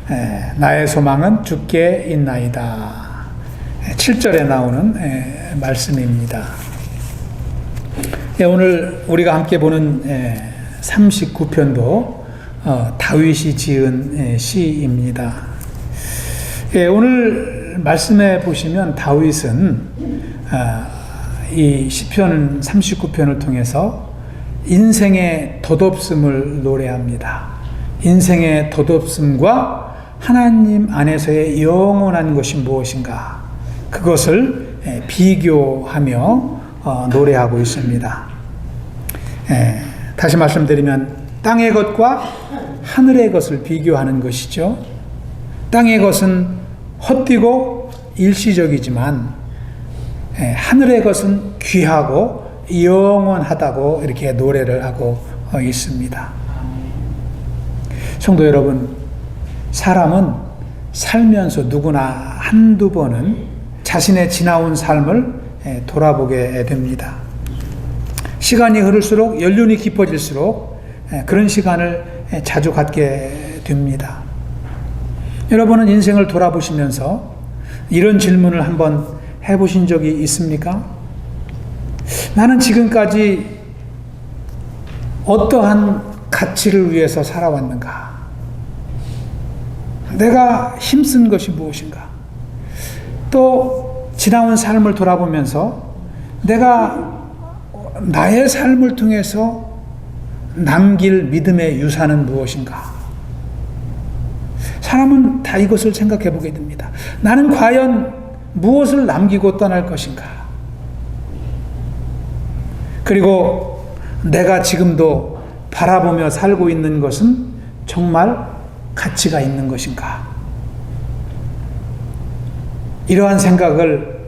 나의 소망은 주께 있나이다. 7절에 나오는 말씀입니다. 오늘 우리가 함께 보는 39편도 다윗이 지은 시입니다. 오늘 말씀에 보시면 다윗은 이 시편 39편을 통해서 인생의 덧없음을 노래합니다. 인생의 덧없음과 하나님 안에서의 영원한 것이 무엇인가, 그것을 비교하며 노래하고 있습니다. 다시 말씀드리면 땅의 것과 하늘의 것을 비교하는 것이죠. 땅의 것은 헛되고 일시적이지만 하늘의 것은 귀하고 영원하다고 이렇게 노래를 하고 있습니다. 성도 여러분, 사람은 살면서 누구나 한두 번은 자신의 지나온 삶을 돌아보게 됩니다. 시간이 흐를수록, 연륜이 깊어질수록 그런 시간을 자주 갖게 됩니다. 여러분은 인생을 돌아보시면서 이런 질문을 한번 해보신 적이 있습니까? 나는 지금까지 어떠한 가치를 위해서 살아왔는가? 내가 힘쓴 것이 무엇인가? 또 지나온 삶을 돌아보면서 내가 나의 삶을 통해서 남길 믿음의 유산은 무엇인가? 사람은 다 이것을 생각해 보게 됩니다. 나는 과연 무엇을 남기고 떠날 것인가? 그리고 내가 지금도 바라보며 살고 있는 것은 정말 가치가 있는 것인가? 이러한 생각을,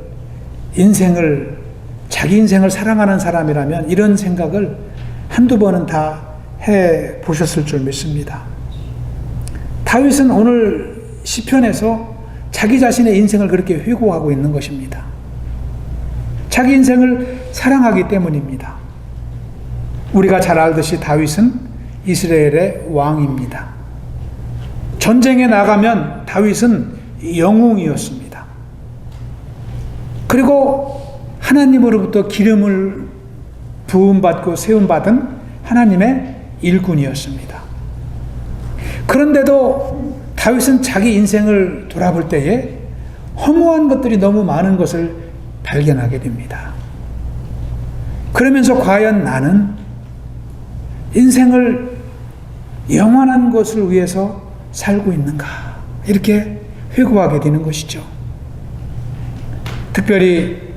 자기 인생을 사랑하는 사람이라면 이런 생각을 한두 번은 다 해 보셨을 줄 믿습니다. 다윗은 오늘 시편에서 자기 자신의 인생을 그렇게 회고하고 있는 것입니다. 자기 인생을 사랑하기 때문입니다. 우리가 잘 알듯이 다윗은 이스라엘의 왕입니다. 전쟁에 나가면 다윗은 영웅이었습니다. 그리고 하나님으로부터 기름을 부음받고 세움받은 하나님의 일꾼이었습니다. 그런데도 다윗은 자기 인생을 돌아볼 때에 허무한 것들이 너무 많은 것을 발견하게 됩니다. 그러면서 과연 나는 인생을 영원한 것을 위해서 살고 있는가? 이렇게 회고하게 되는 것이죠. 특별히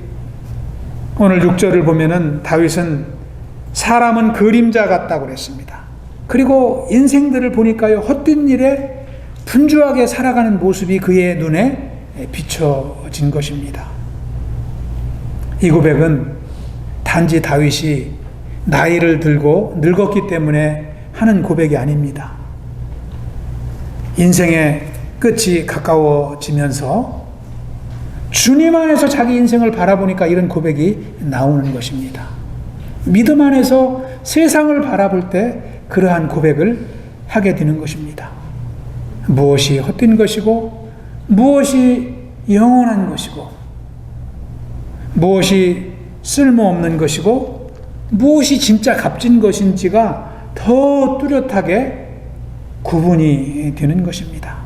오늘 6절을 보면은 다윗은 사람은 그림자 같다고 그랬습니다. 그리고 인생들을 보니까요, 헛된 일에 분주하게 살아가는 모습이 그의 눈에 비춰진 것입니다. 이 고백은 단지 다윗이 나이를 들고 늙었기 때문에 하는 고백이 아닙니다. 인생의 끝이 가까워지면서 주님 안에서 자기 인생을 바라보니까 이런 고백이 나오는 것입니다. 믿음 안에서 세상을 바라볼 때 그러한 고백을 하게 되는 것입니다. 무엇이 헛된 것이고, 무엇이 영원한 것이고, 무엇이 쓸모없는 것이고, 무엇이 진짜 값진 것인지가 더 뚜렷하게 구분이 되는 것입니다.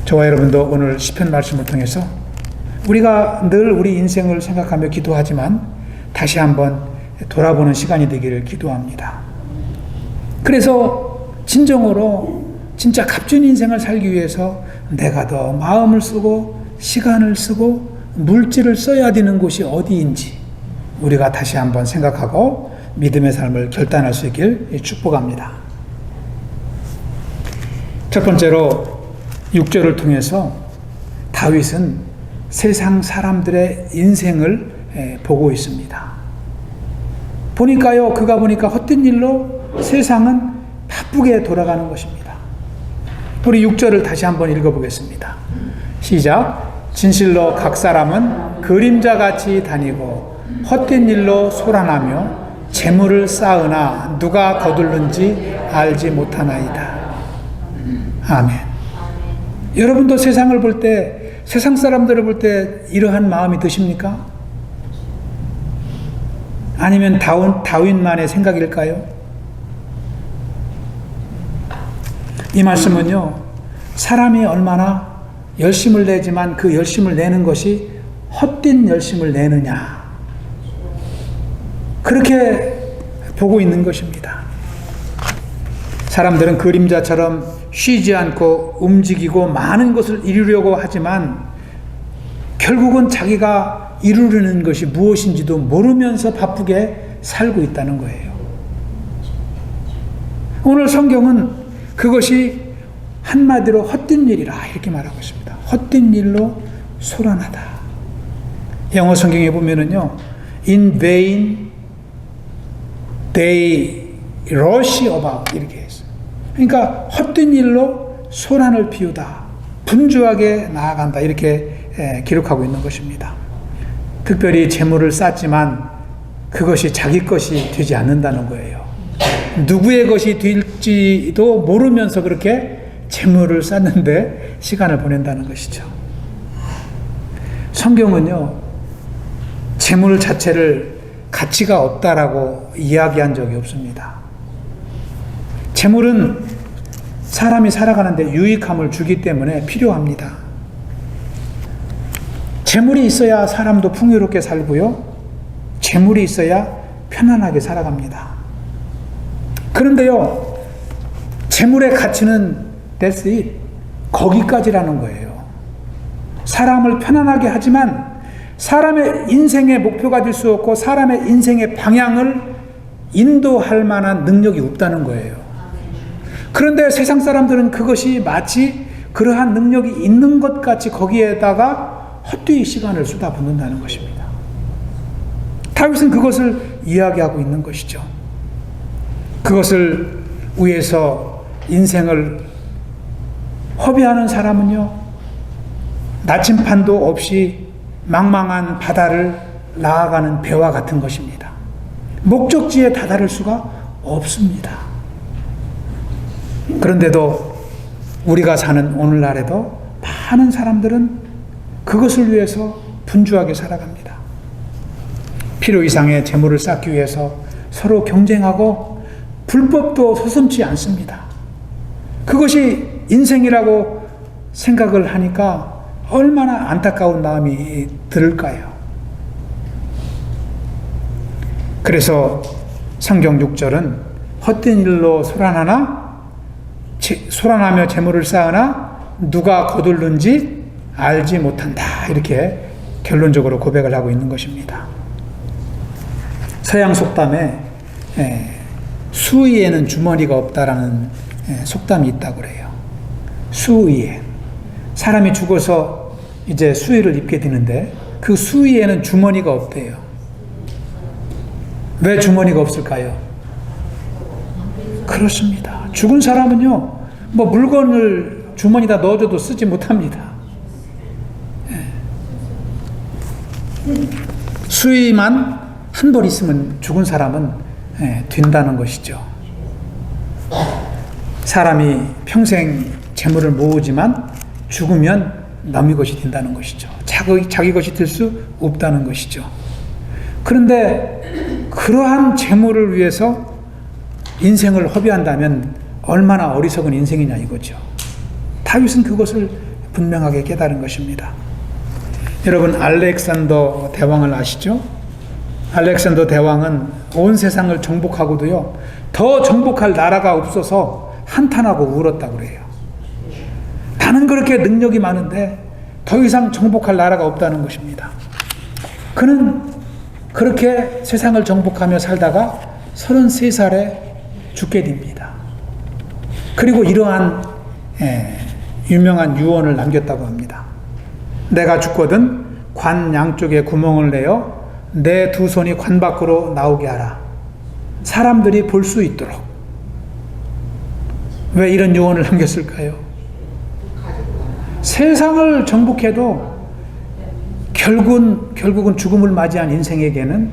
저와 여러분도 오늘 시편 말씀을 통해서 우리가 늘 우리 인생을 생각하며 기도하지만 다시 한번 돌아보는 시간이 되기를 기도합니다. 그래서 진정으로 진짜 값진 인생을 살기 위해서 내가 더 마음을 쓰고 시간을 쓰고 물질을 써야 되는 곳이 어디인지 우리가 다시 한번 생각하고 믿음의 삶을 결단할 수 있길 축복합니다. 첫 번째로 6절을 통해서 다윗은 세상 사람들의 인생을 보고 있습니다. 보니까요, 그가 보니까 헛된 일로 세상은 바쁘게 돌아가는 것입니다. 우리 6절을 다시 한번 읽어보겠습니다. 시작. 진실로 각 사람은 그림자같이 다니고 헛된 일로 소란하며 재물을 쌓으나 누가 거둘는지 알지 못하나이다. 아멘. 여러분도 세상을 볼 때, 세상 사람들을 볼 때 이러한 마음이 드십니까? 아니면 다윈만의 생각일까요? 이 말씀은요, 사람이 얼마나 열심을 내지만 그 열심을 내는 것이 헛된 열심을 내느냐, 그렇게 보고 있는 것입니다. 사람들은 그림자처럼 쉬지 않고 움직이고 많은 것을 이루려고 하지만 결국은 자기가 이루려는 것이 무엇인지도 모르면서 바쁘게 살고 있다는 거예요. 오늘 성경은 그것이 한마디로 헛된 일이라 이렇게 말하고 있습니다. 헛된 일로 소란하다. 영어 성경에 보면은요, in vain they rush about 이렇게 했어요. 그러니까 헛된 일로 소란을 피우다, 분주하게 나아간다, 이렇게 기록하고 있는 것입니다. 특별히 재물을 쌓지만 그것이 자기 것이 되지 않는다는 거예요. 누구의 것이 될지도 모르면서 그렇게 재물을 쌓는데 시간을 보낸다는 것이죠. 성경은요, 재물 자체를 가치가 없다라고 이야기한 적이 없습니다. 재물은 사람이 살아가는데 유익함을 주기 때문에 필요합니다. 재물이 있어야 사람도 풍요롭게 살고요, 재물이 있어야 편안하게 살아갑니다. 그런데요, 재물의 가치는 that's it, 거기까지라는 거예요. 사람을 편안하게 하지만 사람의 인생의 목표가 될 수 없고 사람의 인생의 방향을 인도할 만한 능력이 없다는 거예요. 그런데 세상 사람들은 그것이 마치 그러한 능력이 있는 것 같이 거기에다가 헛되이 시간을 쏟아붓는다는 것입니다. 다윗은 그것을 이야기하고 있는 것이죠. 그것을 위해서 인생을 허비하는 사람은요, 나침판도 없이 망망한 바다를 나아가는 배와 같은 것입니다. 목적지에 다다를 수가 없습니다. 그런데도 우리가 사는 오늘날에도 많은 사람들은 그것을 위해서 분주하게 살아갑니다. 필요 이상의 재물을 쌓기 위해서 서로 경쟁하고 불법도 서슴지 않습니다. 그것이 인생이라고 생각을 하니까 얼마나 안타까운 마음이 들을까요? 그래서 성경 6절은 헛된 일로 소란하며 재물을 쌓으나 누가 거둘는지 알지 못한다, 이렇게 결론적으로 고백을 하고 있는 것입니다. 서양 속담에 수의에는 주머니가 없다라는 속담이 있다고 그래요. 수의에, 사람이 죽어서 이제 수의를 입게 되는데 그 수의에는 주머니가 없대요. 왜 주머니가 없을까요? 그렇습니다. 죽은 사람은요, 뭐 물건을 주머니에다 넣어줘도 쓰지 못합니다. 수의만 한 벌 있으면 죽은 사람은 된다는 것이죠. 사람이 평생 재물을 모으지만 죽으면 남의 것이 된다는 것이죠. 자기 것이 될 수 없다는 것이죠. 그런데 그러한 재물을 위해서 인생을 허비한다면 얼마나 어리석은 인생이냐 이거죠. 다윗은 그것을 분명하게 깨달은 것입니다. 여러분, 알렉산더 대왕을 아시죠? 알렉산더 대왕은 온 세상을 정복하고도요, 더 정복할 나라가 없어서 한탄하고 울었다고 그래요. 나는 그렇게 능력이 많은데 더 이상 정복할 나라가 없다는 것입니다. 그는 그렇게 세상을 정복하며 살다가 33살에 죽게 됩니다. 그리고 이러한 유명한 유언을 남겼다고 합니다. 내가 죽거든 관 양쪽에 구멍을 내어 내 두 손이 관 밖으로 나오게 하라. 사람들이 볼 수 있도록. 왜 이런 유언을 남겼을까요? 세상을 정복해도 결국은 죽음을 맞이한 인생에게는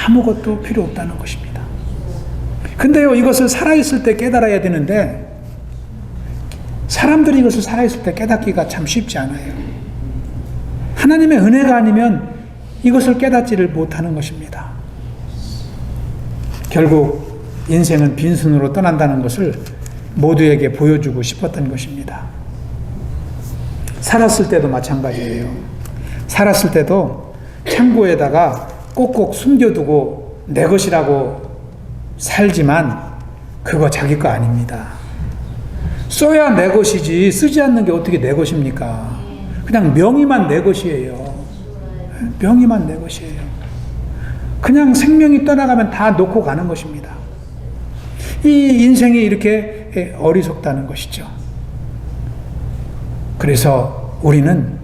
아무것도 필요 없다는 것입니다. 근데요, 이것을 살아있을 때 깨달아야 되는데 사람들이 이것을 살아있을 때 깨닫기가 참 쉽지 않아요. 하나님의 은혜가 아니면 이것을 깨닫지를 못하는 것입니다. 결국 인생은 빈손으로 떠난다는 것을 모두에게 보여주고 싶었던 것입니다. 살았을 때도 마찬가지예요. 살았을 때도 창고에다가 꼭꼭 숨겨두고 내 것이라고 살지만 그거 자기 거 아닙니다. 써야 내 것이지 쓰지 않는 게 어떻게 내 것입니까? 그냥 명의만 내 것이에요. 명의만 내 것이에요. 그냥 생명이 떠나가면 다 놓고 가는 것입니다. 이 인생이 이렇게 어리석다는 것이죠. 그래서 우리는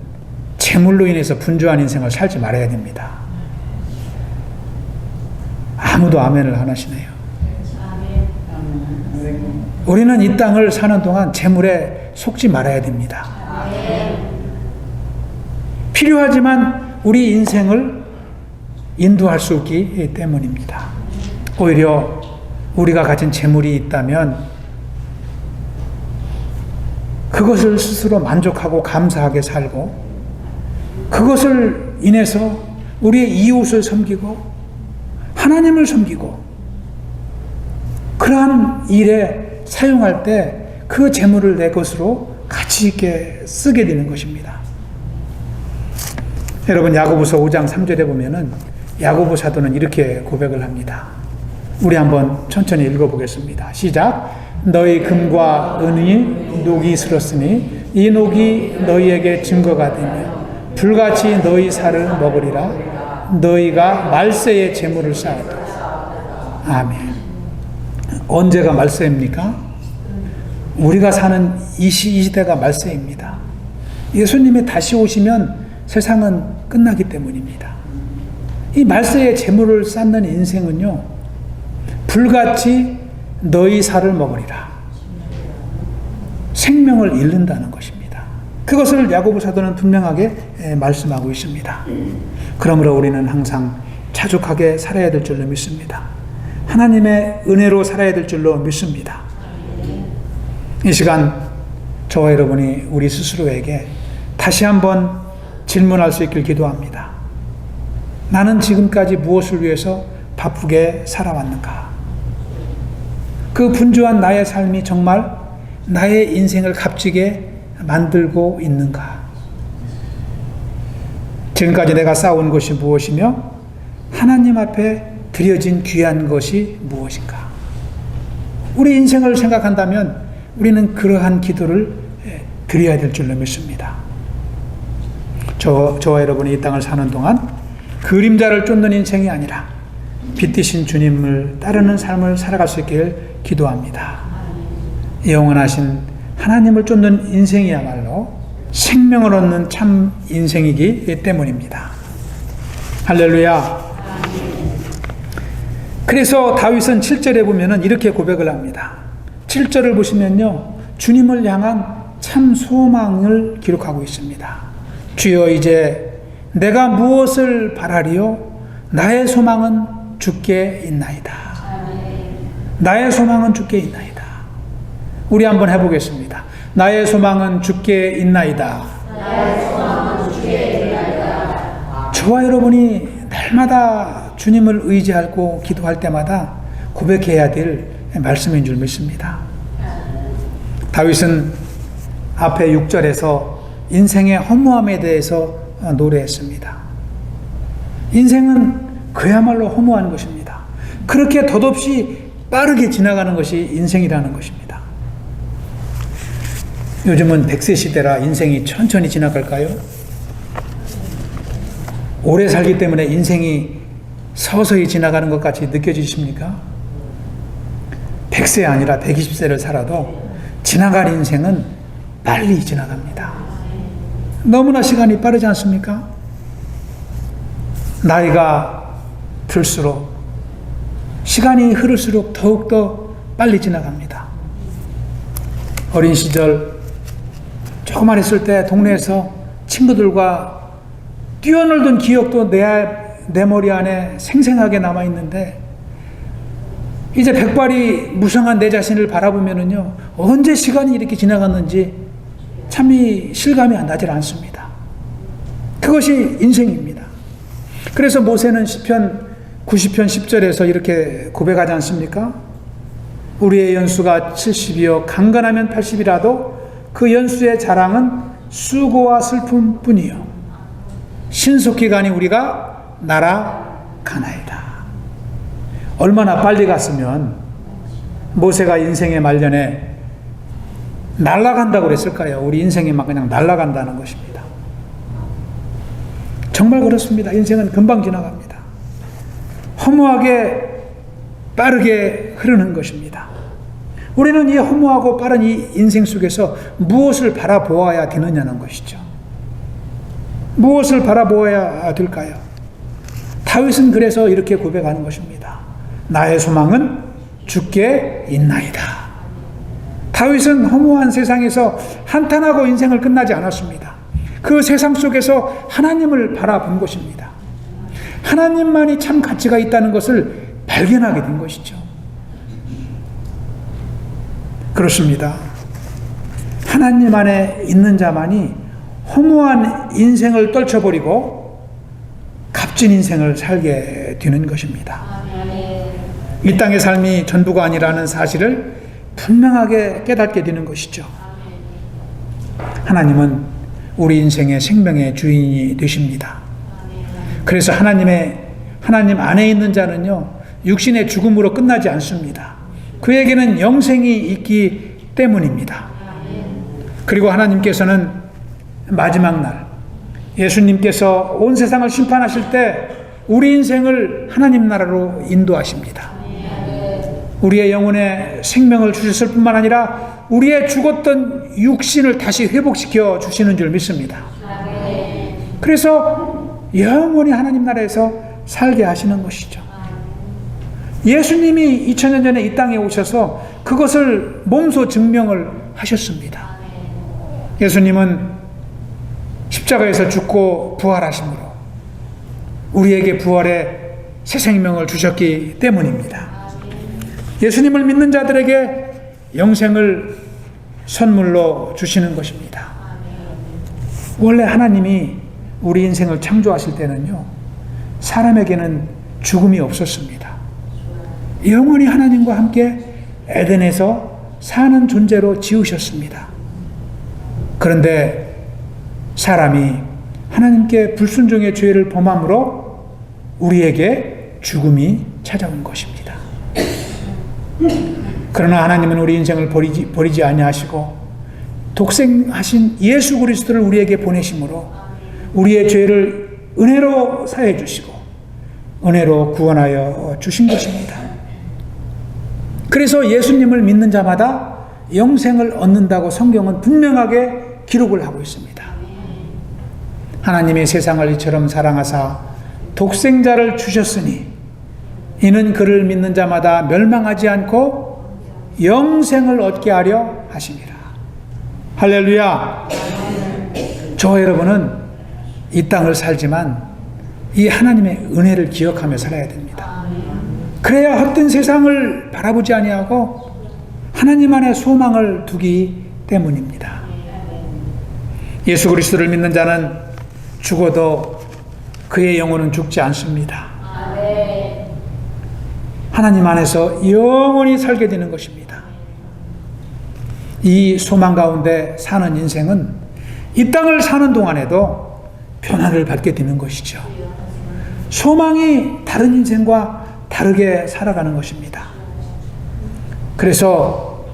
재물로 인해서 분주한 인생을 살지 말아야 됩니다. 아무도 아멘을 안 하시네요. 우리는 이 땅을 사는 동안 재물에 속지 말아야 됩니다. 필요하지만 우리 인생을 인도할 수 없기 때문입니다. 오히려 우리가 가진 재물이 있다면 그것을 스스로 만족하고 감사하게 살고 그것을 인해서 우리의 이웃을 섬기고 하나님을 섬기고 그러한 일에 사용할 때 그 재물을 내 것으로 가치 있게 쓰게 되는 것입니다. 여러분 야고보서 5장 3절에 보면은 야고보 사도는 이렇게 고백을 합니다. 우리 한번 천천히 읽어보겠습니다. 시작. 너희 금과 은이 녹이 슬었으니 이 녹이 너희에게 증거가 되며 불같이 너희 살을 먹으리라. 너희가 말세의 재물을 쌓았다. 아멘. 언제가 말세입니까? 우리가 사는 이 시대가 말세입니다. 예수님이 다시 오시면 세상은 끝나기 때문입니다. 이 말세의 재물을 쌓는 인생은요, 불같이 너희 살을 먹으리라. 생명을 잃는다는 것입니다. 그것을 야고보 사도는 분명하게 말씀하고 있습니다. 그러므로 우리는 항상 자족하게 살아야 될 줄로 믿습니다. 하나님의 은혜로 살아야 될 줄로 믿습니다. 이 시간 저와 여러분이 우리 스스로에게 다시 한번 질문할 수 있길 기도합니다. 나는 지금까지 무엇을 위해서 바쁘게 살아왔는가? 그 분주한 나의 삶이 정말 나의 인생을 값지게 만들고 있는가? 지금까지 내가 쌓아온 것이 무엇이며 하나님 앞에 드려진 귀한 것이 무엇인가? 우리 인생을 생각한다면 우리는 그러한 기도를 드려야 될 줄로 믿습니다. 저와 여러분이 이 땅을 사는 동안 그림자를 쫓는 인생이 아니라 빛 되신 주님을 따르는 삶을 살아갈 수 있기를 기도합니다. 영원하신 하나님을 쫓는 인생이야말로 생명을 얻는 참 인생이기 때문입니다. 할렐루야. 그래서 다윗은 7절에 보면은 이렇게 고백을 합니다. 7절을 보시면요, 주님을 향한 참 소망을 기록하고 있습니다. 주여 이제 내가 무엇을 바라리요? 나의 소망은 주께 있나이다. 나의 소망은 주께 있나이다. 우리 한번 해보겠습니다. 나의 소망은 주께 있나이다. 저와 여러분이 날마다 주님을 의지하고 기도할 때마다 고백해야 될 말씀인 줄 믿습니다. 다윗은 앞에 6절에서 인생의 허무함에 대해서 노래했습니다. 인생은 그야말로 허무한 것입니다. 그렇게 덧없이 빠르게 지나가는 것이 인생이라는 것입니다. 요즘은 100세 시대라 인생이 천천히 지나갈까요? 오래 살기 때문에 인생이 서서히 지나가는 것 같이 느껴지십니까? 100세 아니라 120세를 살아도 지나갈 인생은 빨리 지나갑니다. 너무나 시간이 빠르지 않습니까? 나이가 들수록 시간이 흐를수록 더욱더 빨리 지나갑니다. 어린 시절 조그만 했을 때 동네에서 친구들과 뛰어놀던 기억도 내 머리 안에 생생하게 남아있는데 이제 백발이 무성한 내 자신을 바라보면은요, 언제 시간이 이렇게 지나갔는지 참이 실감이 안 나질 않습니다. 그것이 인생입니다. 그래서 모세는 시편 90편 10절에서 이렇게 고백하지 않습니까? 우리의 연수가 70이요 강건하면 80이라도 그 연수의 자랑은 수고와 슬픔뿐이요 신속히 가니 우리가 날아가나이다. 얼마나 빨리 갔으면 모세가 인생의 말년에 날아간다고 그랬을까요? 우리 인생이 막 그냥 날아간다는 것입니다. 정말 그렇습니다. 인생은 금방 지나갑니다. 허무하게 빠르게 흐르는 것입니다. 우리는 이 허무하고 빠른 이 인생 속에서 무엇을 바라보아야 되느냐는 것이죠. 무엇을 바라보아야 될까요? 다윗은 그래서 이렇게 고백하는 것입니다. 나의 소망은 주께 있나이다. 다윗은 허무한 세상에서 한탄하고 인생을 끝나지 않았습니다. 그 세상 속에서 하나님을 바라본 것입니다. 하나님만이 참 가치가 있다는 것을 발견하게 된 것이죠. 그렇습니다. 하나님 안에 있는 자만이 허무한 인생을 떨쳐버리고 값진 인생을 살게 되는 것입니다. 이 땅의 삶이 전부가 아니라는 사실을 분명하게 깨닫게 되는 것이죠. 하나님은 우리 인생의 생명의 주인이 되십니다. 그래서 하나님 안에 있는 자는요, 육신의 죽음으로 끝나지 않습니다. 그에게는 영생이 있기 때문입니다. 그리고 하나님께서는 마지막 날 예수님께서 온 세상을 심판하실 때 우리 인생을 하나님 나라로 인도하십니다. 우리의 영혼에 생명을 주셨을 뿐만 아니라 우리의 죽었던 육신을 다시 회복시켜 주시는 줄 믿습니다. 그래서 영원히 하나님 나라에서 살게 하시는 것이죠. 예수님이 2000년 전에 이 땅에 오셔서 그것을 몸소 증명을 하셨습니다. 예수님은 십자가에서 죽고 부활하심으로 우리에게 부활의 새 생명을 주셨기 때문입니다. 예수님을 믿는 자들에게 영생을 선물로 주시는 것입니다. 원래 하나님이 우리 인생을 창조하실 때는요, 사람에게는 죽음이 없었습니다. 영원히 하나님과 함께 에덴에서 사는 존재로 지으셨습니다. 그런데 사람이 하나님께 불순종의 죄를 범함으로 우리에게 죽음이 찾아온 것입니다. 그러나 하나님은 우리 인생을 버리지 아니하시고 독생하신 예수 그리스도를 우리에게 보내심으로 우리의 죄를 은혜로 사해 주시고 은혜로 구원하여 주신 것입니다. 그래서 예수님을 믿는 자마다 영생을 얻는다고 성경은 분명하게 기록을 하고 있습니다. 하나님의 세상을 이처럼 사랑하사 독생자를 주셨으니 이는 그를 믿는 자마다 멸망하지 않고 영생을 얻게 하려 하심이라. 할렐루야. 저와 여러분은 이 땅을 살지만 이 하나님의 은혜를 기억하며 살아야 됩니다. 그래야 헛된 세상을 바라보지 아니하고 하나님 안에 소망을 두기 때문입니다. 예수 그리스도를 믿는 자는 죽어도 그의 영혼은 죽지 않습니다. 하나님 안에서 영원히 살게 되는 것입니다. 이 소망 가운데 사는 인생은 이 땅을 사는 동안에도 변화를 받게 되는 것이죠. 소망이 다른 인생과 다르게 살아가는 것입니다. 그래서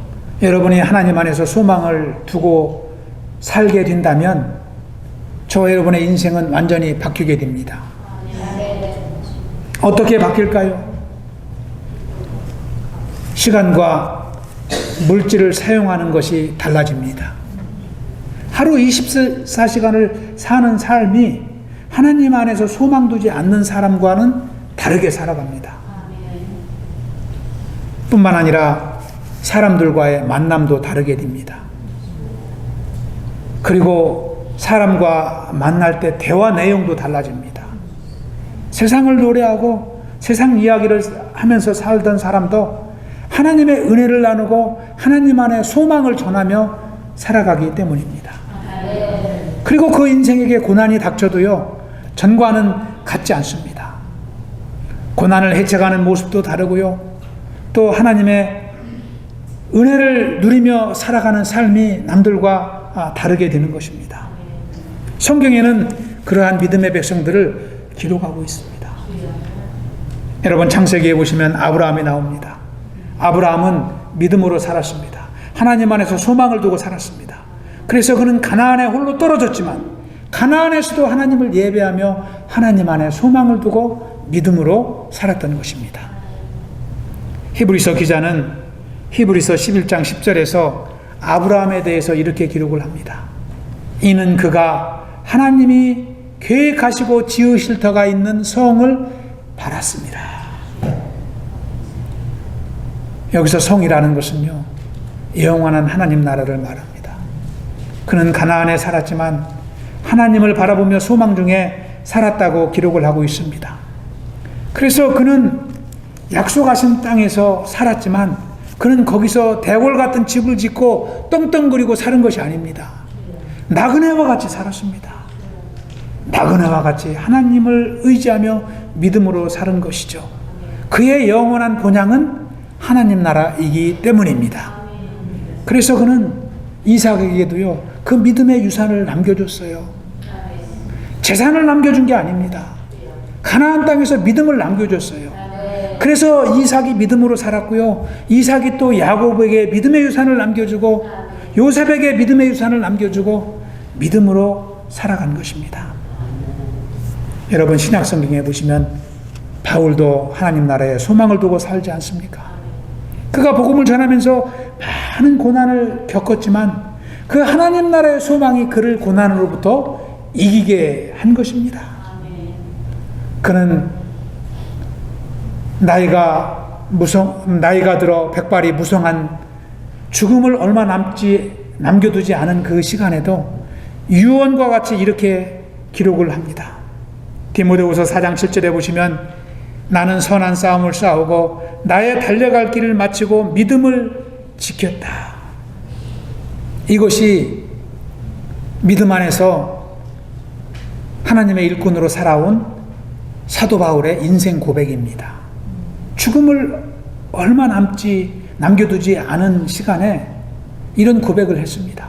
여러분이 하나님 안에서 소망을 두고 살게 된다면 저와 여러분의 인생은 완전히 바뀌게 됩니다. 어떻게 바뀔까요? 시간과 물질을 사용하는 것이 달라집니다. 하루 24시간을 사는 삶이 하나님 안에서 소망 두지 않는 사람과는 다르게 살아갑니다. 뿐만 아니라 사람들과의 만남도 다르게 됩니다. 그리고 사람과 만날 때 대화 내용도 달라집니다. 세상을 노래하고 세상 이야기를 하면서 살던 사람도 하나님의 은혜를 나누고 하나님 안에 소망을 전하며 살아가기 때문입니다. 그리고 그 인생에게 고난이 닥쳐도요, 전과는 같지 않습니다. 고난을 헤쳐가는 모습도 다르고요, 또 하나님의 은혜를 누리며 살아가는 삶이 남들과 다르게 되는 것입니다. 성경에는 그러한 믿음의 백성들을 기록하고 있습니다. 여러분, 창세기에 보시면 아브라함이 나옵니다. 아브라함은 믿음으로 살았습니다. 하나님 안에서 소망을 두고 살았습니다. 그래서 그는 가나안에 홀로 떨어졌지만 가나안에서도 하나님을 예배하며 하나님 안에 소망을 두고 믿음으로 살았던 것입니다. 히브리서 기자는 히브리서 11장 10절에서 아브라함에 대해서 이렇게 기록을 합니다. 이는 그가 하나님이 계획하시고 지으실 터가 있는 성을 바랐습니다. 여기서 성이라는 것은요, 영원한 하나님 나라를 말합니다. 그는 가나안에 살았지만 하나님을 바라보며 소망 중에 살았다고 기록을 하고 있습니다. 그래서 그는 약속하신 땅에서 살았지만 그는 거기서 대궐 같은 집을 짓고 떵떵거리고 사는 것이 아닙니다. 나그네와 같이 살았습니다. 나그네와 같이 하나님을 의지하며 믿음으로 사는 것이죠. 그의 영원한 본향은 하나님 나라이기 때문입니다. 그래서 그는 이삭에게도요, 그 믿음의 유산을 남겨줬어요. 재산을 남겨준 게 아닙니다. 가나안 땅에서 믿음을 남겨줬어요. 그래서 이삭이 믿음으로 살았고요, 이삭이 또 야곱에게 믿음의 유산을 남겨주고 요셉에게 믿음의 유산을 남겨주고 믿음으로 살아간 것입니다. 여러분, 신약 성경에 보시면 바울도 하나님 나라에 소망을 두고 살지 않습니까? 그가 복음을 전하면서 많은 고난을 겪었지만 그 하나님 나라의 소망이 그를 고난으로부터 이기게 한 것입니다. 그는 나이가 들어 백발이 무성한 죽음을 얼마 남겨두지 않은 그 시간에도 유언과 같이 이렇게 기록을 합니다. 디모데후서 4장 7절에 보시면 나는 선한 싸움을 싸우고 나의 달려갈 길을 마치고 믿음을 지켰다. 이것이 믿음 안에서 하나님의 일꾼으로 살아온 사도 바울의 인생 고백입니다. 죽음을 얼마 남겨두지 않은 시간에 이런 고백을 했습니다.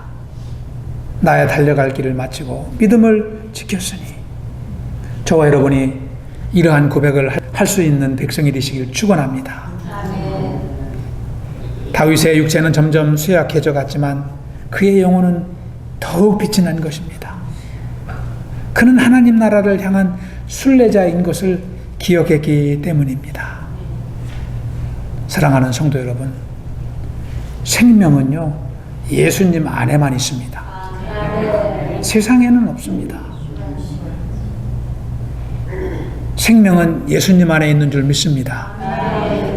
나의 달려갈 길을 마치고 믿음을 지켰으니. 저와 여러분이 이러한 고백을 할 수 있는 백성이 되시길 축원합니다. 다윗의 육체는 점점 쇠약해져 갔지만 그의 영혼은 더욱 빛이 난 것입니다. 그는 하나님 나라를 향한 순례자인 것을 기억했기 때문입니다. 사랑하는 성도 여러분, 생명은요, 예수님 안에만 있습니다. 세상에는 없습니다. 생명은 예수님 안에 있는 줄 믿습니다.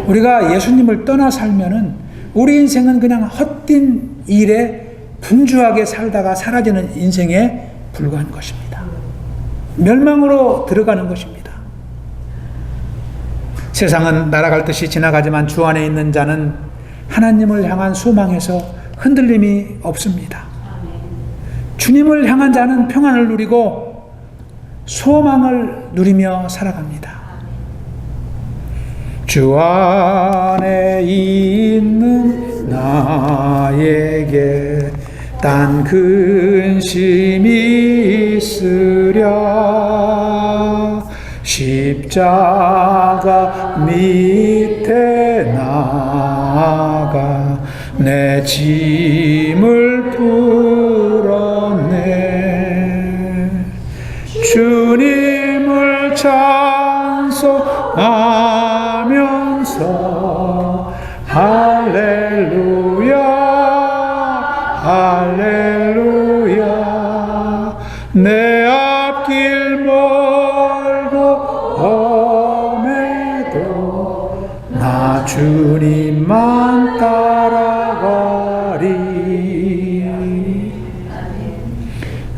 우리가 예수님을 떠나 살면은 우리 인생은 그냥 헛된 일에 분주하게 살다가 사라지는 인생에 불과한 것입니다. 멸망으로 들어가는 것입니다. 세상은 날아갈 듯이 지나가지만 주 안에 있는 자는 하나님을 향한 소망에서 흔들림이 없습니다. 주님을 향한 자는 평안을 누리고 소망을 누리며 살아갑니다. 주 안에 있는 나에게 딴 근심이 있으랴. 십자가 밑에 나가 내 짐을 풀었네. 주님을 찬송하면서 할렐루야 할렐루야. 내 앞길 멀고 험해도 나 주님만 따라가리.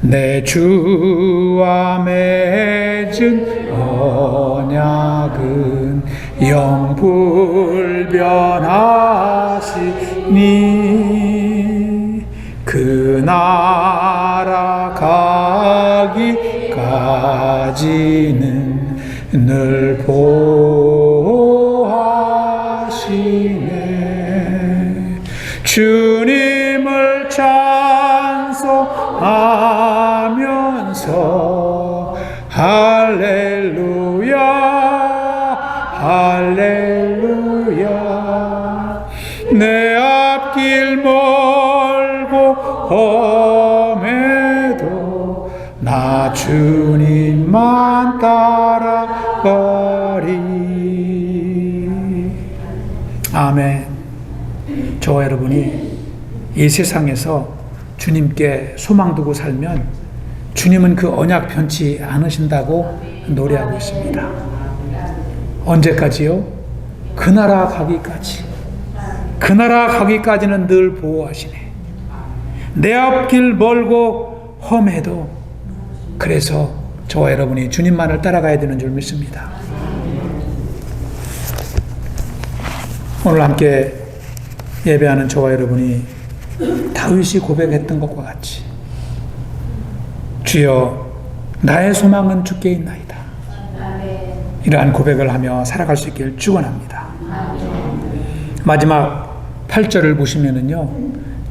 내 주와 맺은 언약은 영불변하시니 그 나라 가지는 늘 보호하시네. 주님을 찬송하면서 할렐루야 할렐루야. 내 앞길 멀고 험해도 나 주님만 따라가리. 아멘. 저와 여러분이 이 세상에서 주님께 소망 두고 살면 주님은 그 언약 변치 않으신다고 노래하고 있습니다. 언제까지요? 그 나라 가기까지. 그 나라 가기까지는 늘 보호하시네. 내 앞길 멀고 험해도. 그래서 저와 여러분이 주님만을 따라가야 되는 줄 믿습니다. 오늘 함께 예배하는 저와 여러분이 다윗이 고백했던 것과 같이 주여 나의 소망은 주께 있나이다. 이러한 고백을 하며 살아갈 수 있기를 축원합니다. 마지막 8절을 보시면은요,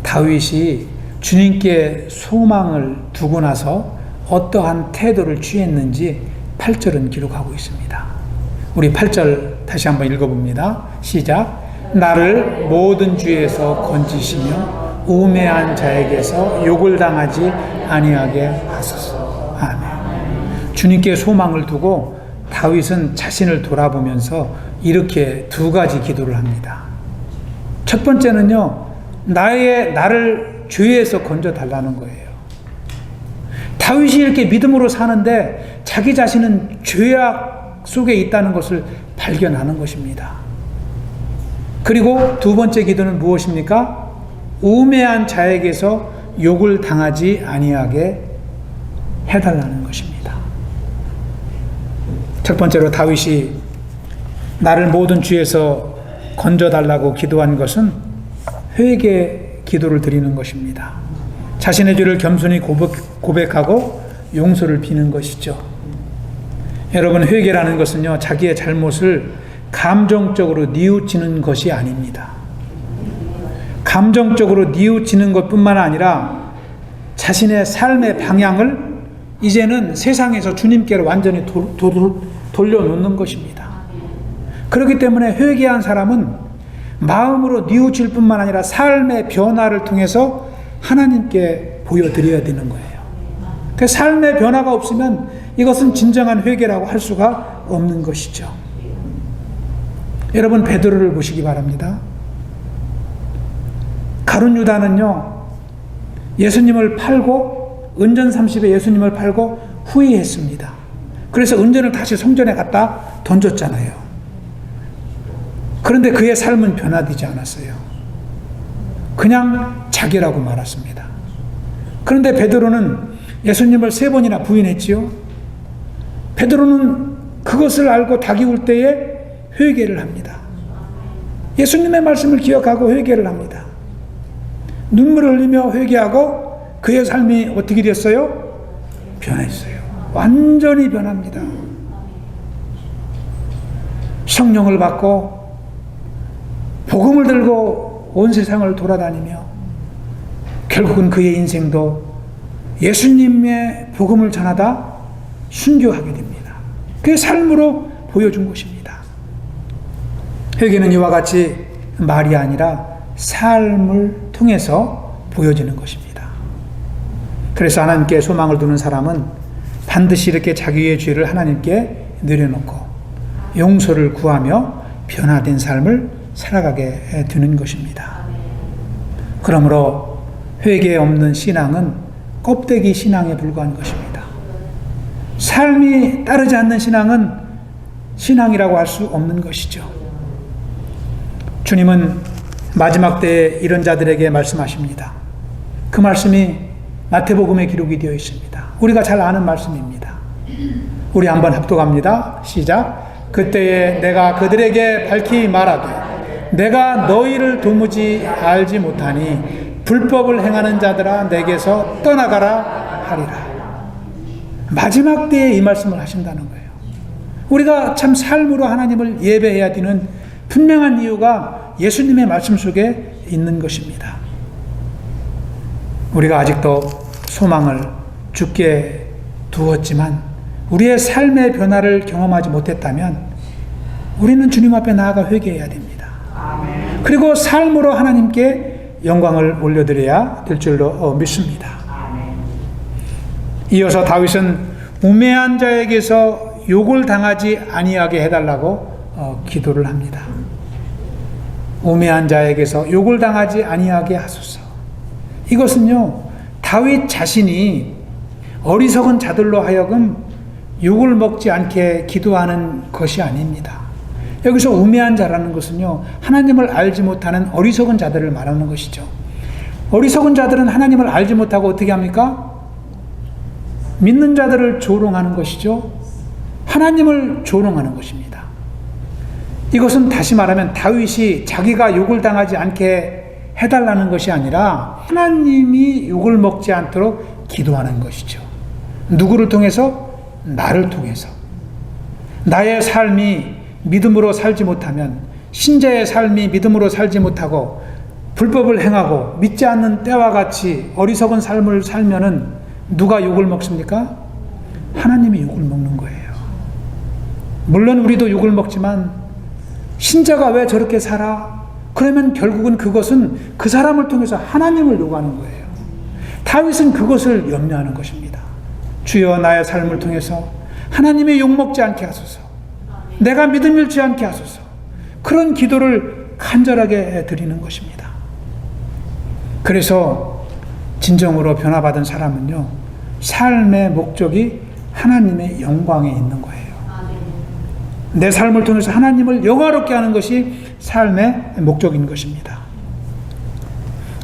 다윗이 주님께 소망을 두고 나서 어떠한 태도를 취했는지 8절은 기록하고 있습니다. 우리 8절 다시 한번 읽어봅니다. 시작. 나를 모든 죄에서 건지시며 우매한 자에게서 욕을 당하지 아니하게 하소서. 아멘. 주님께 소망을 두고 다윗은 자신을 돌아보면서 이렇게 두 가지 기도를 합니다. 첫 번째는요, 나를 죄에서 건져달라는 거예요. 다윗이 이렇게 믿음으로 사는데 자기 자신은 죄악 속에 있다는 것을 발견하는 것입니다. 그리고 두 번째 기도는 무엇입니까? 우매한 자에게서 욕을 당하지 아니하게 해달라는 것입니다. 첫 번째로 다윗이 나를 모든 죄에서 건져달라고 기도한 것은 회개 기도를 드리는 것입니다. 자신의 죄를 겸손히 고백하고 용서를 비는 것이죠. 여러분, 회개라는 것은요, 자기의 잘못을 감정적으로 뉘우치는 것이 아닙니다. 감정적으로 뉘우치는 것뿐만 아니라 자신의 삶의 방향을 이제는 세상에서 주님께로 완전히 돌려놓는 것입니다. 그렇기 때문에 회개한 사람은 마음으로 뉘우칠 뿐만 아니라 삶의 변화를 통해서 하나님께 보여드려야 되는 거예요. 그 삶의 변화가 없으면 이것은 진정한 회개라고 할 수가 없는 것이죠. 여러분, 베드로를 보시기 바랍니다. 가룟 유다는요, 예수님을 팔고 은전 30에 예수님을 팔고 후회했습니다. 그래서 은전을 다시 성전에 갖다 던졌잖아요. 그런데 그의 삶은 변화되지 않았어요. 그냥 자기라고 말았습니다. 그런데 베드로는 예수님을 3번이나 부인했지요. 베드로는 그것을 알고 닭이 울 때에 회개를 합니다. 예수님의 말씀을 기억하고 회개를 합니다. 눈물을 흘리며 회개하고 그의 삶이 어떻게 됐어요? 변했어요. 완전히 변합니다. 성령을 받고 복음을 들고 온 세상을 돌아다니며 결국은 그의 인생도 예수님의 복음을 전하다 순교하게 됩니다. 그의 삶으로 보여준 것입니다. 회개는 이와 같이 말이 아니라 삶을 통해서 보여지는 것입니다. 그래서 하나님께 소망을 두는 사람은 반드시 이렇게 자기의 죄를 하나님께 내려놓고 용서를 구하며 변화된 삶을 살아가게 되는 것입니다. 그러므로 회개 없는 신앙은 껍데기 신앙에 불과한 것입니다. 삶이 따르지 않는 신앙은 신앙이라고 할 수 없는 것이죠. 주님은 마지막 때에 이런 자들에게 말씀하십니다. 그 말씀이 마태복음에 기록이 되어 있습니다. 우리가 잘 아는 말씀입니다. 우리 한번 합독합니다. 시작. 그때에 내가 그들에게 밝히 말하되 내가 너희를 도무지 알지 못하니 불법을 행하는 자들아 내게서 떠나가라 하리라. 마지막 때에 이 말씀을 하신다는 거예요. 우리가 참 삶으로 하나님을 예배해야 되는 분명한 이유가 예수님의 말씀 속에 있는 것입니다. 우리가 아직도 소망을 죽게 두었지만 우리의 삶의 변화를 경험하지 못했다면 우리는 주님 앞에 나아가 회개해야 됩니다. 그리고 삶으로 하나님께 영광을 올려드려야 될 줄로 믿습니다. 이어서 다윗은 우매한 자에게서 욕을 당하지 아니하게 해달라고 기도를 합니다. 우매한 자에게서 욕을 당하지 아니하게 하소서. 이것은요, 다윗 자신이 어리석은 자들로 하여금 욕을 먹지 않게 기도하는 것이 아닙니다. 여기서 우매한 자라는 것은요, 하나님을 알지 못하는 어리석은 자들을 말하는 것이죠. 어리석은 자들은 하나님을 알지 못하고 어떻게 합니까? 믿는 자들을 조롱하는 것이죠. 하나님을 조롱하는 것입니다. 이것은 다시 말하면 다윗이 자기가 욕을 당하지 않게 해달라는 것이 아니라 하나님이 욕을 먹지 않도록 기도하는 것이죠. 누구를 통해서? 나를 통해서. 나의 삶이 믿음으로 살지 못하면, 신자의 삶이 믿음으로 살지 못하고 불법을 행하고 믿지 않는 때와 같이 어리석은 삶을 살면은 누가 욕을 먹습니까? 하나님이 욕을 먹는 거예요. 물론 우리도 욕을 먹지만 신자가 왜 저렇게 살아? 그러면 결국은 그것은 그 사람을 통해서 하나님을 요구하는 거예요. 다윗은 그것을 염려하는 것입니다. 주여 나의 삶을 통해서 하나님의 욕먹지 않게 하소서. 내가 믿음 잃지 않게 하소서. 그런 기도를 간절하게 드리는 것입니다. 그래서 진정으로 변화받은 사람은요, 삶의 목적이 하나님의 영광에 있는 거예요. 내 삶을 통해서 하나님을 영화롭게 하는 것이 삶의 목적인 것입니다.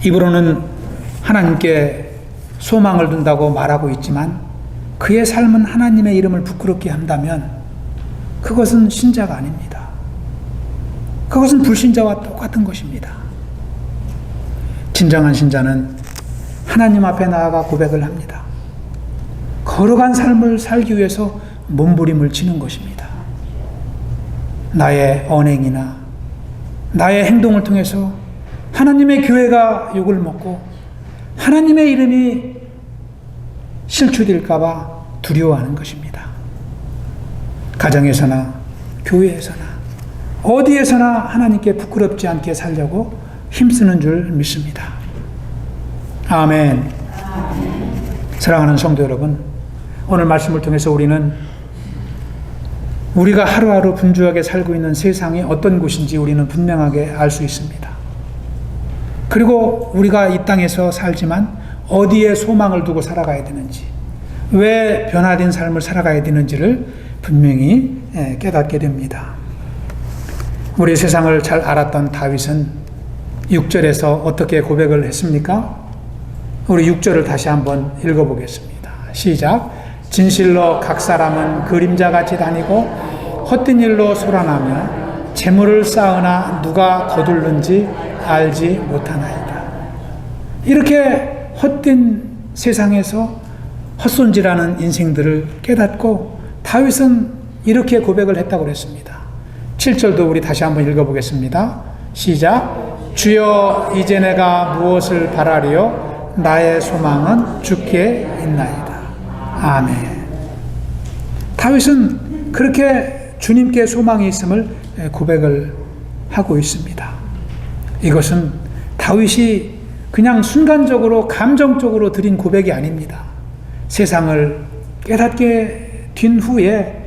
입으로는 하나님께 소망을 둔다고 말하고 있지만 그의 삶은 하나님의 이름을 부끄럽게 한다면 그것은 신자가 아닙니다. 그것은 불신자와 똑같은 것입니다. 진정한 신자는 하나님 앞에 나아가 고백을 합니다. 거룩한 삶을 살기 위해서 몸부림을 치는 것입니다. 나의 언행이나 나의 행동을 통해서 하나님의 교회가 욕을 먹고 하나님의 이름이 실추될까 봐 두려워하는 것입니다. 가정에서나 교회에서나 어디에서나 하나님께 부끄럽지 않게 살려고 힘쓰는 줄 믿습니다. 아멘. 사랑하는 성도 여러분, 오늘 말씀을 통해서 우리는 우리가 하루하루 분주하게 살고 있는 세상이 어떤 곳인지 우리는 분명하게 알 수 있습니다. 그리고 우리가 이 땅에서 살지만 어디에 소망을 두고 살아가야 되는지, 왜 변화된 삶을 살아가야 되는지를 분명히 깨닫게 됩니다. 우리 세상을 잘 알았던 다윗은 6절에서 어떻게 고백을 했습니까? 우리 6절을 다시 한번 읽어보겠습니다. 시작. 진실로 각 사람은 그림자같이 다니고 헛된 일로 소란하며 재물을 쌓으나 누가 거둘는지 알지 못하나이다. 이렇게 헛된 세상에서 헛손질하는 인생들을 깨닫고 다윗은 이렇게 고백을 했다고 그랬습니다. 7절도 우리 다시 한번 읽어보겠습니다. 시작. 주여 이제 내가 무엇을 바라리요? 나의 소망은 주께 있나이다. 아멘. 다윗은 그렇게 주님께 소망이 있음을 고백을 하고 있습니다. 이것은 다윗이 그냥 순간적으로 감정적으로 드린 고백이 아닙니다. 세상을 깨닫게 된 후에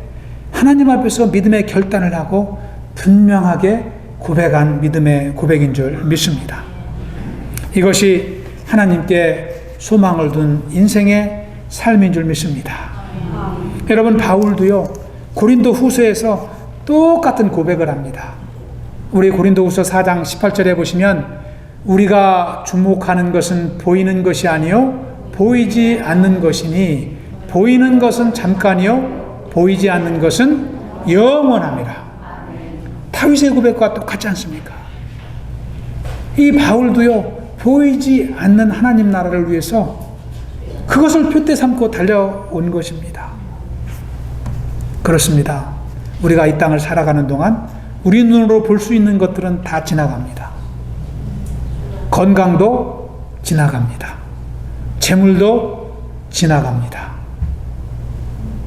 하나님 앞에서 믿음의 결단을 하고 분명하게 고백한 믿음의 고백인 줄 믿습니다. 이것이 하나님께 소망을 둔 인생의 삶인 줄 믿습니다. 여러분, 바울도요, 고린도 후서에서 똑같은 고백을 합니다. 우리 고린도 후서 4장 18절에 보시면 우리가 주목하는 것은 보이는 것이 아니요 보이지 않는 것이니 보이는 것은 잠깐이요 보이지 않는 것은 영원함이라. 다윗의 고백과 똑같지 않습니까? 이 바울도요, 보이지 않는 하나님 나라를 위해서 그것을 표대 삼고 달려온 것입니다. 그렇습니다. 우리가 이 땅을 살아가는 동안 우리 눈으로 볼 수 있는 것들은 다 지나갑니다. 건강도 지나갑니다. 재물도 지나갑니다.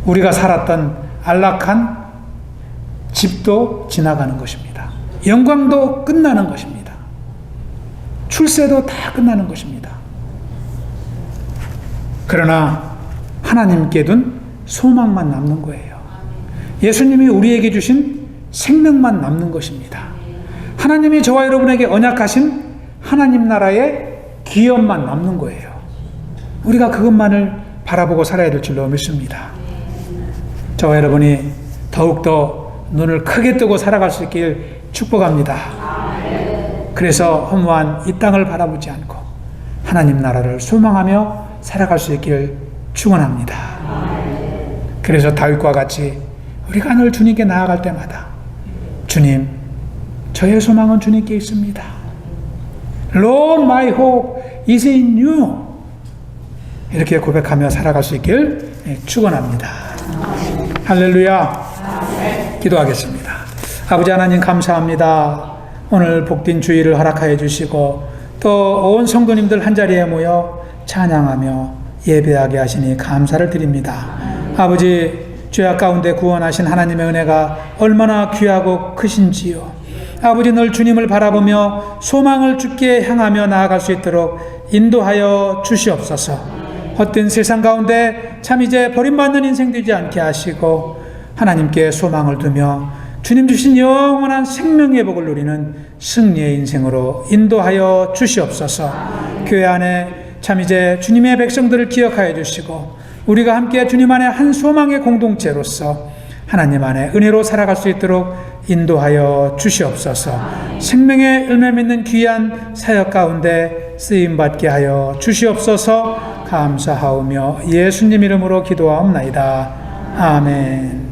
우리가 살았던 안락한 집도 지나가는 것입니다. 영광도 끝나는 것입니다. 출세도 다 끝나는 것입니다. 그러나 하나님께 둔 소망만 남는 거예요. 예수님이 우리에게 주신 생명만 남는 것입니다. 하나님이 저와 여러분에게 언약하신 하나님 나라의 기업만 남는 거예요. 우리가 그것만을 바라보고 살아야 될 줄로 믿습니다. 저와 여러분이 더욱더 눈을 크게 뜨고 살아갈 수 있길 축복합니다. 그래서 허무한 이 땅을 바라보지 않고 하나님 나라를 소망하며 살아갈 수 있길 축원합니다. 그래서 다윗과 같이 우리가 늘 주님께 나아갈 때마다 주님, 저의 소망은 주님께 있습니다. Lord, my hope is in you. 이렇게 고백하며 살아갈 수 있길 축원합니다. 할렐루야. 기도하겠습니다. 아버지 하나님 감사합니다. 오늘 복된 주일을 허락하여 주시고 또 온 성도님들 한자리에 모여 찬양하며 예배하게 하시니 감사를 드립니다. 아버지, 죄악 가운데 구원하신 하나님의 은혜가 얼마나 귀하고 크신지요. 아버지, 늘 주님을 바라보며 소망을 주께 향하며 나아갈 수 있도록 인도하여 주시옵소서. 헛된 세상 가운데 참 이제 버림받는 인생 되지 않게 하시고 하나님께 소망을 두며 주님 주신 영원한 생명의 복을 누리는 승리의 인생으로 인도하여 주시옵소서. 교회 안에 참 이제 주님의 백성들을 기억하여 주시고 우리가 함께 주님 안에 한 소망의 공동체로서 하나님 안에 은혜로 살아갈 수 있도록 인도하여 주시옵소서. 생명의 열매 맺는 귀한 사역 가운데 쓰임받게 하여 주시옵소서. 감사하오며 예수님 이름으로 기도하옵나이다. 아멘.